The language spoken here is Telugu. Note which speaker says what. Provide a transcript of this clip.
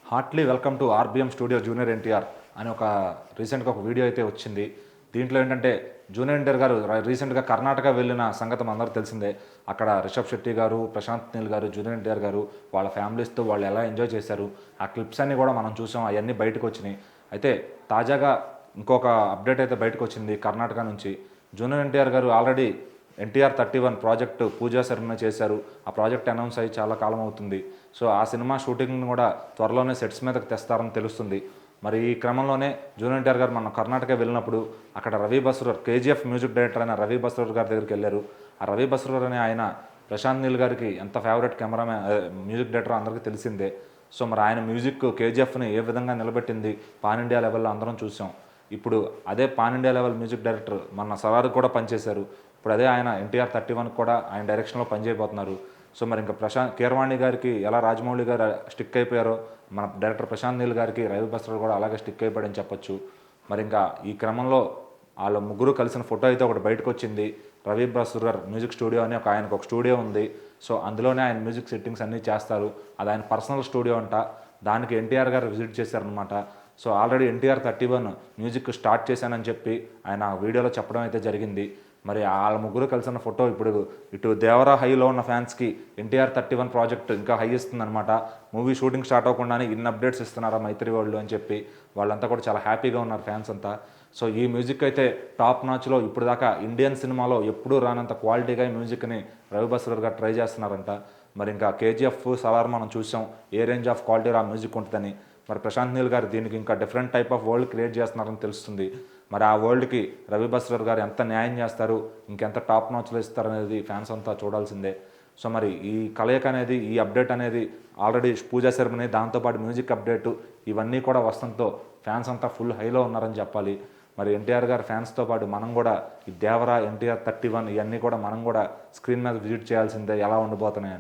Speaker 1: Hartley welcome to RBM studio junior NTR అని రీసెంట్గా ఒక వీడియో అయితే వచ్చింది. దీంట్లో ఏంటంటే జూనియర్ ఎన్టీఆర్ గారు రీసెంట్గా కర్ణాటక వెళ్ళిన సంగతి అందరూ తెలిసిందే. అక్కడ రిషబ్ శెట్టి గారు, ప్రశాంత్ నీల్ గారు, జూనియర్ ఎన్టీఆర్ గారు వాళ్ళ ఫ్యామిలీస్తో వాళ్ళు ఎలా ఎంజాయ్ చేశారు, ఆ క్లిప్స్ అన్నీ కూడా మనం చూసాం. అవన్నీ బయటకు వచ్చినాయి. అయితే తాజాగా ఇంకొక అప్డేట్ అయితే బయటకు వచ్చింది కర్ణాటక నుంచి. జూనియర్ ఎన్టీఆర్ గారు ఆల్రెడీ ఎన్టీఆర్ 31 ప్రాజెక్టు పూజా సెరమనీ చేశారు. ఆ ప్రాజెక్ట్ అనౌన్స్ అయ్యి చాలా కాలం అవుతుంది. సో ఆ సినిమా షూటింగ్ను కూడా త్వరలోనే సెట్స్ మీదకి తెస్తారని తెలుస్తుంది. మరి ఈ క్రమంలోనే జూనియర్ ఎన్టీఆర్ గారు మన కర్ణాటక వెళ్ళినప్పుడు అక్కడ Ravi Basrur, KGF music director అయిన రవి బస్రూర్ గారి దగ్గరికి వెళ్ళారు. ఆ రవి బస్రూర్ అనే ఆయన ప్రశాంత్ నీల్ గారికి ఎంత ఫేవరెట్ కెమెరామెన్, మ్యూజిక్ డైరెక్టర్ అందరికీ తెలిసిందే. సో మరి ఆయన మ్యూజిక్ కేజీఎఫ్ని ఏ విధంగా నిలబెట్టింది పాన్ ఇండియా లెవెల్లో అందరం చూసాం. ఇప్పుడు అదే pan India level music director మన సరారు కూడా పనిచేశారు. ఇప్పుడు అదే ఆయన ఎన్టీఆర్ 31 కూడా ఆయన డైరెక్షన్లో పనిచేయబోతున్నారు. సో మరి ఇంకా కీరవాణి గారికి ఎలా రాజమౌళి గారు స్టిక్ అయిపోయారో మన డైరెక్టర్ ప్రశాంత్ నీల్ గారికి రవి బస్రూర్ కూడా అలాగే స్టిక్ అయిపోయాడని చెప్పొచ్చు. మరి ఇంకా ఈ క్రమంలో వాళ్ళ ముగ్గురు కలిసిన ఫోటో అయితే ఒకటి బయటకు వచ్చింది. రవి బస్రూర్ మ్యూజిక్ స్టూడియో అని ఆయనకు ఒక స్టూడియో ఉంది. సో అందులోనే ఆయన మ్యూజిక్ సెట్టింగ్స్ అన్నీ చేస్తారు. అది ఆయన పర్సనల్ స్టూడియో అంట. దానికి ఎన్టీఆర్ గారు విజిట్ చేశారనమాట. So already NTR 31 music start చేశానని చెప్పి ఆయన వీడియోలో చెప్పడం అయితే జరిగింది. మరి వాళ్ళ ముగ్గురు కలిసిన ఫోటో ఇప్పుడు ఇటు దేవరా హైలో ఉన్న ఫ్యాన్స్కి ఎన్టీఆర్ 31 ప్రాజెక్ట్ ఇంకా హై ఇస్తుందన్నమాట. మూవీ షూటింగ్ స్టార్ట్ అవ్వకుండానే ఇన్ని అప్డేట్స్ ఇస్తున్నారా మైత్రి వాళ్ళు అని చెప్పి వాళ్ళంతా కూడా చాలా హ్యాపీగా ఉన్నారు ఫ్యాన్స్ అంతా. సో ఈ మ్యూజిక్ అయితే టాప్ నాచ్లో ఇప్పుడు దాకా ఇండియన్ సినిమాలో ఎప్పుడూ రానంత క్వాలిటీగా ఈ మ్యూజిక్ని రవి బస్రూర్ గారు ట్రై చేస్తున్నారంట. మరి ఇంకా కేజీఎఫ్ సలార్ మనం చూసాం ఏ రేంజ్ ఆఫ్ క్వాలిటీ ఆ మ్యూజిక్ ఉంటుందని. మరి ప్రశాంత్ నీల్ గారు దీనికి ఇంకా different type of world create చేస్తున్నారని తెలుస్తుంది. మరి ఆ వరల్డ్కి రవి బస్రూర్ గారు ఎంత న్యాయం చేస్తారు, ఇంకెంత టాప్ నాచ్లో ఇస్తారు అనేది ఫ్యాన్స్ అంతా చూడాల్సిందే. సో మరి ఈ కలయిక అనేది, ఈ అప్డేట్ అనేది ఆల్రెడీ పూజా సెరమనీ, దాంతోపాటు మ్యూజిక్ అప్డేటు ఇవన్నీ కూడా వస్తంతో ఫ్యాన్స్ అంతా ఫుల్ హైలో ఉన్నారని చెప్పాలి. మరి ఎన్టీఆర్ గారు ఫ్యాన్స్తో పాటు మనం కూడా ఈ దేవరా, ఎన్టీఆర్ 31 ఇవన్నీ కూడా మనం కూడా స్క్రీన్ మీద విజిట్ చేయాల్సిందే ఎలా ఉండిపోతున్నాయని.